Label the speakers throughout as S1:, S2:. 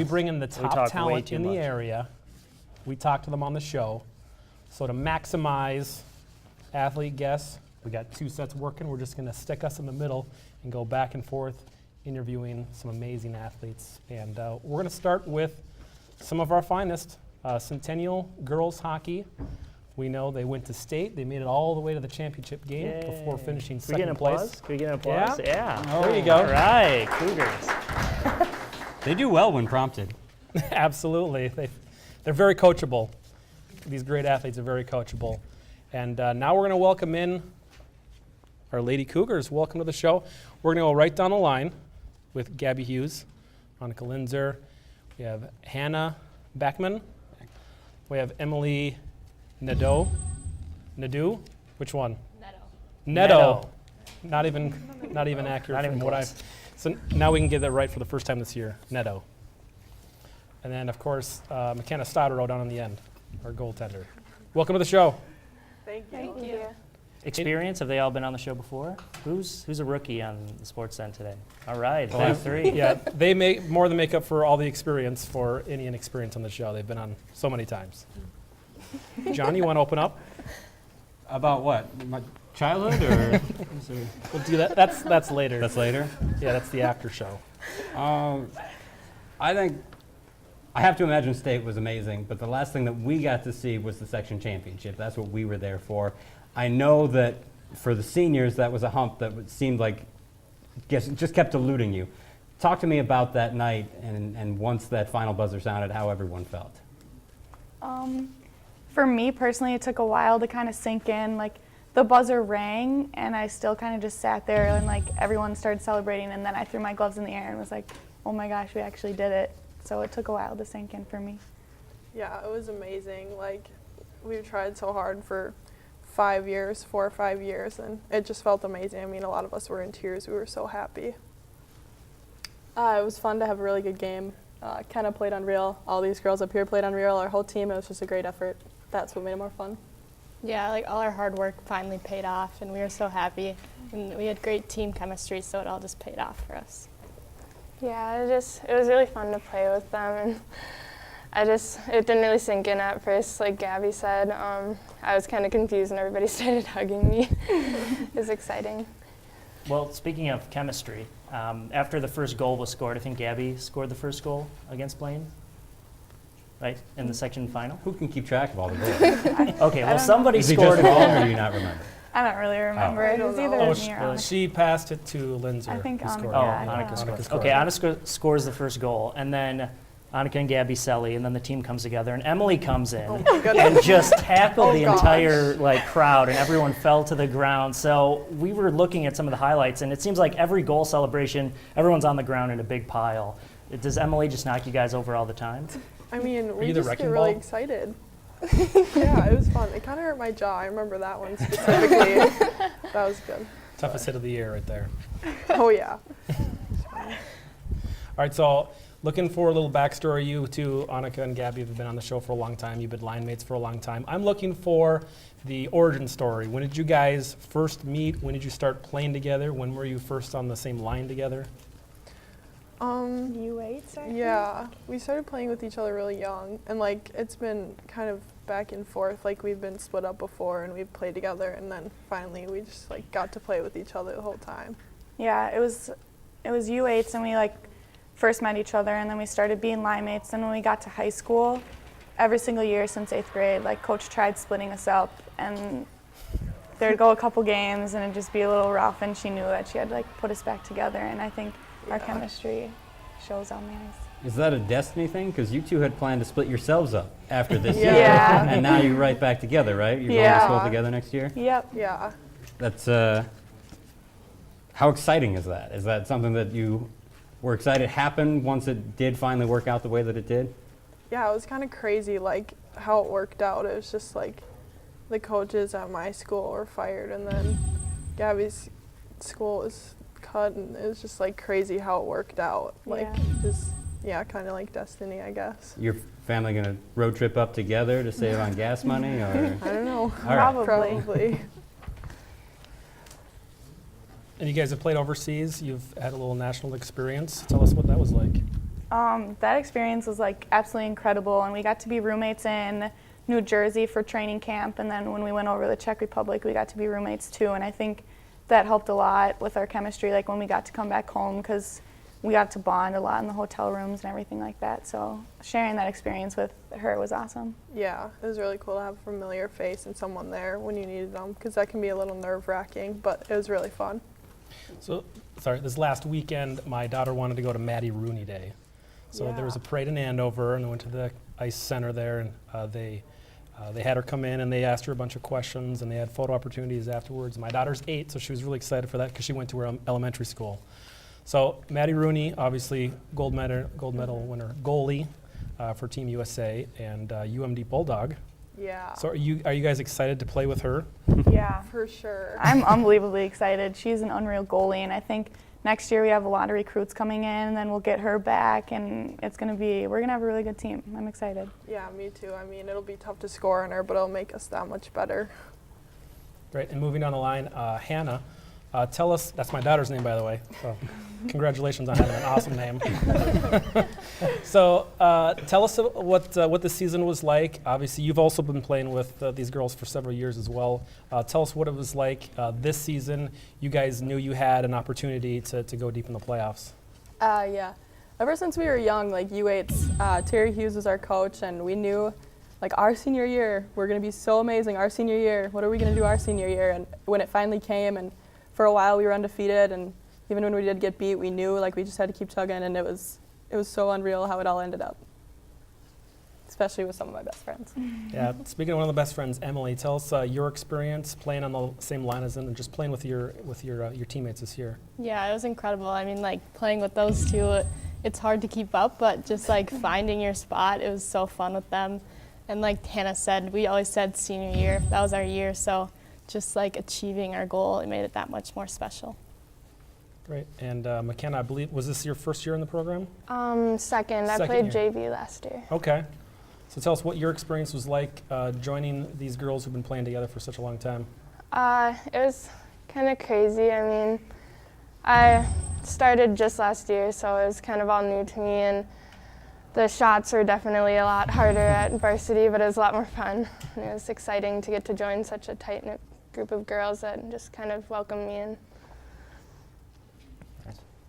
S1: We bring in the top
S2: way
S1: talent
S2: too
S1: in the
S2: much.
S1: area. We talk to them on the show. So to maximize athlete guests, we got 2 sets working. We're just going to stick us in the middle and go back and forth interviewing some amazing athletes. And we're going to start with some of our finest. Centennial girls hockey. We know they went to state. They made it all the way to the championship game before finishing
S2: Can we get an
S1: second place.
S2: applause? Can we get an applause? Yeah.
S1: There you go.
S2: All right, Cougars.
S3: They do well when prompted.
S1: Absolutely. They're very coachable. These great athletes are very coachable. And now we're going to welcome in our Lady Cougars. Welcome to the show. We're going to go right down the line with Gabbie Hughes, Anneke Linser. We have Hannah Backman. We have Emily Nedeau. Nedeau? Which one? Nedeau. Not even accurate.
S2: Not even
S1: from what
S2: close.
S1: So now we can get that right for the first time this year. Nedeau. And then, of course, Mackenna Stoterau down on the end, our goaltender. Welcome to the show.
S4: Thank you.
S2: Experience? Have they all been on the show before? Who's a rookie on the Sports Center today? All right, 5-3.
S1: Yeah, they make more than make up for all the experience for any inexperience on the show. They've been on so many times. John, you want to open up?
S3: About what? My childhood or?
S1: We'll do that. That's later.
S3: That's later?
S1: Yeah, that's the after show.
S3: I think, I have to imagine state was amazing, but the last thing that we got to see was the section championship. That's what we were there for. I know that for the seniors, that was a hump that seemed like just kept eluding you. Talk to me about that night and once that final buzzer sounded, how everyone felt.
S5: For me personally, it took a while to kind of sink in. Like the buzzer rang and I still kind of just sat there and like everyone started celebrating and then I threw my gloves in the air and was like, oh my gosh, we actually did it. So it took a while to sink in for me.
S4: Yeah, it was amazing. Like, we've tried so hard for 4 or 5 years, and it just felt amazing. I mean, a lot of us were in tears. We were so happy. It was fun to have a really good game. Kenna played unreal. All these girls up here played unreal. Our whole team, it was just a great effort. That's what made it more fun.
S6: Yeah, like all our hard work finally paid off, and we were so happy. And we had great team chemistry, so it all just paid off for us.
S7: Yeah, it was really fun to play with them, and it didn't really sink in at first. Like Gabbie said, I was kind of confused, and everybody started hugging me. It was exciting.
S2: Well, speaking of chemistry, after the first goal was scored, I think Gabbie scored the first goal against Blaine, right, in the section final?
S3: Who can keep track of all the goals?
S2: Okay, well, somebody
S3: Is it
S2: scored
S3: just
S2: a
S3: wrong
S2: goal.
S3: or do you not remember?
S5: I don't really remember.
S4: I
S5: It
S4: don't
S5: was
S4: know.
S5: either
S1: Oh,
S5: me or Anneke.
S1: she passed it to Linser.
S5: I think
S1: who
S5: Anneke
S1: scored.
S2: Oh,
S5: Yeah,
S2: Anneke
S5: yeah.
S2: scored.
S1: Anneke scored.
S2: Okay, Anneke scores the first goal, and then Anneke and Gabbie Selly, and then the team comes together, and Emily comes in and just tackled the
S4: gosh.
S2: entire crowd, and everyone fell to the ground. So we were looking at some of the highlights, and it seems like every goal celebration, everyone's on the ground in a big pile. Does Emily just knock you guys over all the time?
S4: I mean,
S1: you
S4: we
S1: the
S4: just
S1: wrecking
S4: get really
S1: ball?
S4: excited. Yeah, it was fun. It kind of hurt my jaw. I remember that one specifically. That was good.
S1: Toughest hit of the year right there.
S4: Oh, yeah.
S1: All right, so looking for a little backstory. You two, Anneke and Gabbie, have been on the show for a long time. You've been line mates for a long time. I'm looking for the origin story. When did you guys first meet? When did you start playing together? When were you first on the same line together?
S5: U8, I think?
S4: Yeah, we started playing with each other really young, and like it's been kind of back and forth. Like we've been split up before, and we've played together, and then finally we just like got to play with each other the whole time.
S5: Yeah, it was U8s and we like first met each other and then we started being line mates. And when we got to high school, every single year since 8th grade, like coach tried splitting us up and there'd go a couple games and it'd just be a little rough and she knew that she had to like put us back together and I think our chemistry shows on nice.
S3: Is that a destiny thing? Because you two had planned to split yourselves up after this
S4: Yeah.
S3: year.
S5: Yeah.
S3: And now you're right back together, right? You're going
S5: Yeah.
S3: to school together next year?
S5: Yep.
S4: Yeah.
S3: That's, how exciting is that? Is that something that you were excited happened once it did finally work out the way that it did?
S4: Yeah, it was kind of crazy, like how it worked out. It was just like the coaches at my school were fired, and then Gabbie's school was cut, and it was just like crazy how it worked out. Like just kind of like destiny, I guess.
S3: Your family going to road trip up together to save on gas money, or?
S4: I don't know.
S3: All right.
S4: Probably.
S1: And you guys have played overseas. You've had a little national experience. Tell us what that was like.
S5: That experience was like absolutely incredible, and we got to be roommates in New Jersey for training camp, and then when we went over to the Czech Republic, we got to be roommates too, and I think that helped a lot with our chemistry, like when we got to come back home, because we got to bond a lot in the hotel rooms and everything like that. So sharing that experience with her was awesome.
S4: Yeah, it was really cool to have a familiar face and someone there when you needed them, because that can be a little nerve-wracking, but it was really fun.
S1: So, sorry, this last weekend, my daughter wanted to go to Maddie Rooney Day. So there was a parade in Andover, and I went to the ice center there, and they had her come in, and they asked her a bunch of questions, and they had photo opportunities afterwards. My daughter's 8, so she was really excited for that because she went to her elementary school. So Maddie Rooney, obviously gold medal winner, goalie for Team USA, and UMD Bulldog.
S4: Yeah,
S1: So are you guys excited to play with her?
S5: Yeah.
S4: for sure.
S5: I'm unbelievably excited. She's an unreal goalie, and I think next year we have a lot of recruits coming in, and then we'll get her back, and we're going to have a really good team. I'm excited.
S4: Yeah, me too. I mean, it'll be tough to score on her, but it'll make us that much better.
S1: Great, and moving down the line, Hannah, tell us, that's my daughter's name, by the way, so congratulations on having an awesome name. So tell us what the season was like. Obviously, you've also been playing with these girls for several years as well. Tell us what it was like this season. You guys knew you had an opportunity to go deep in the playoffs.
S8: Yeah. Ever since we were young, like U8's, Terry Hughes was our coach, and we knew, like, our senior year, we're going to be so amazing. Our senior year, what are we going to do our senior year? And when it finally came, and for a while we were undefeated, and even when we did get beat, we knew, like, we just had to keep tugging, and it was so unreal how it all ended up, especially with some of my best friends.
S1: Yeah, speaking of one of the best friends, Emily, tell us your experience playing on the same line as them and just playing with your teammates this year.
S6: Yeah, it was incredible. I mean, like, playing with those two, it's hard to keep up, but just, like, finding your spot, it was so fun with them. And like Hannah said, we always said senior year. That was our year, so just, like, achieving our goal, it made it that much more special.
S1: Great. And Mackenna, I believe, was this your first year in the program?
S7: Second. I
S1: Second
S7: played
S1: year.
S7: JV last year.
S1: Okay. So tell us what your experience was like joining these girls who've been playing together for such a long time.
S7: It was kind of crazy. I mean, I started just last year, so it was kind of all new to me, and the shots were definitely a lot harder at varsity, but it was a lot more fun. And it was exciting to get to join such a tight-knit group of girls that just kind of welcomed me in.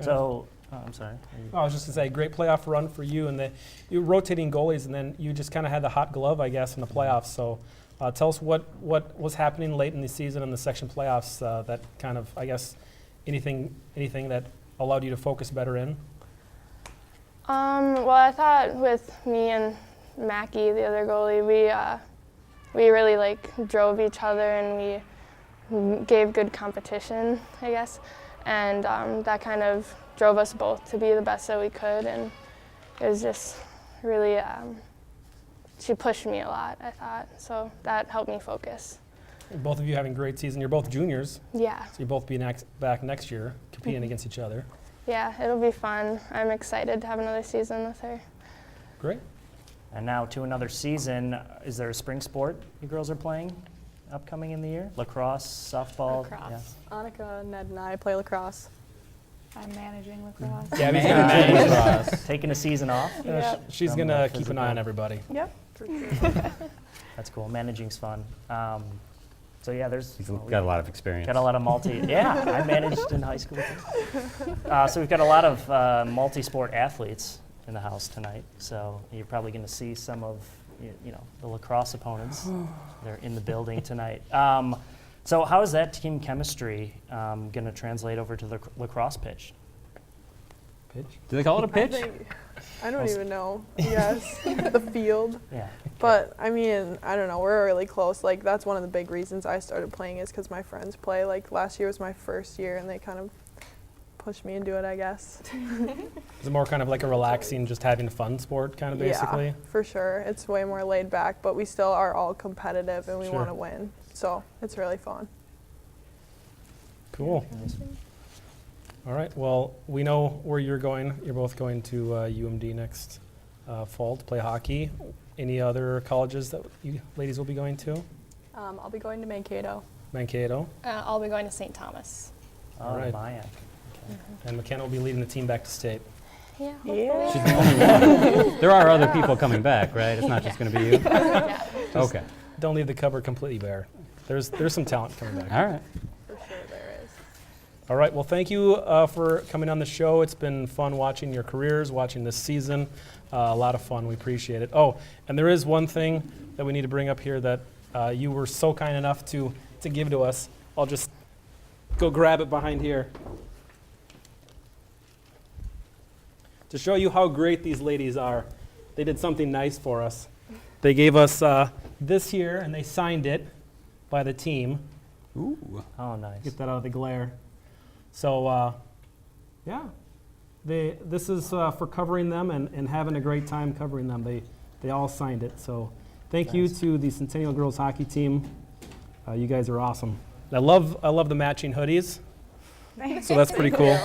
S2: So, I'm sorry.
S1: I was just going to say, great playoff run for you, and you were rotating goalies, and then you just kind of had the hot glove, I guess, in the playoffs. So tell us what was happening late in the season in the section playoffs that kind of, I guess, anything that allowed you to focus better in?
S7: Well, I thought with me and Mackie, the other goalie, we really, like, drove each other, and we gave good competition, I guess. And that kind of drove us both to be the best that we could, and it was just really, she pushed me a lot, I thought, so that helped me focus.
S1: Both of you having great season. You're both juniors,
S7: Yeah.
S1: so you'll both be back next year competing against each other.
S7: Yeah, it'll be fun. I'm excited to have another season with her.
S1: Great.
S2: And now to another season. Is there a spring sport you girls are playing upcoming in the year? Lacrosse, softball?
S6: Lacrosse.
S8: Anneke, Ned, and I play lacrosse.
S5: I'm managing lacrosse.
S1: Gabby's going to manage us.
S2: Taking a season off?
S1: She's going to keep an eye on everybody.
S5: Yep.
S2: That's cool. Managing's fun. So yeah,
S3: He's got a lot of experience.
S2: got a lot of yeah, I managed in high school too. So we've got a lot of multi-sport athletes in the house tonight. So you're probably going to see some of the lacrosse opponents. They're in the building tonight. So how is that team chemistry going to translate over to the lacrosse pitch?
S1: Pitch?
S3: Do they call it a pitch?
S4: I don't even know. Yes, the field.
S2: Yeah.
S4: But, I mean, I don't know. We're really close. Like, that's one of the big reasons I started playing is because my friends play. Like, last year was my first year, and they kind of pushed me into it, I guess.
S1: Is it more kind of like a relaxing, just having fun sport kind of basically?
S4: Yeah, for sure. It's way more laid back, but we still are all competitive, and we
S1: Sure.
S4: want to win. So it's really fun.
S1: Cool. All right. Well, we know where you're going. You're both going to UMD next fall to play hockey. Any other colleges that you ladies will be going to?
S8: I'll be going to Mankato.
S1: Mankato.
S6: I'll be going to St. Thomas.
S2: All
S1: right.
S2: right.
S1: And Mackenna will be leading the team back to state.
S7: Yeah.
S5: Yeah.
S3: She's the only one. There are other people coming back, right? It's not just going to be you? Okay.
S1: Don't leave the cupboard completely bare. There's some talent coming back.
S3: All right.
S4: For sure there is.
S1: All right. Well, thank you for coming on the show. It's been fun watching your careers, watching this season. A lot of fun. We appreciate it. Oh, and there is one thing that we need to bring up here that you were so kind enough to give to us. I'll just go grab it behind here. To show you how great these ladies are, they did something nice for us. They gave us this here, and they signed it by the team.
S3: Ooh.
S2: Oh, nice.
S1: Get that out of the glare. So, yeah, this is for covering them and having a great time covering them. They all signed it. So, thank you to the Centennial girls hockey team. You guys are awesome. I love the matching hoodies. So that's pretty cool.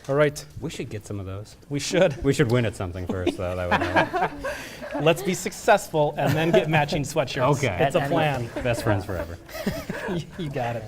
S1: All right,
S3: We should get some of those.
S1: we should.
S3: We should win at something first, though. That would help.
S1: Let's be successful and then get matching sweatshirts.
S3: Okay.
S1: It's a plan.
S3: Best friends forever.
S1: You got it.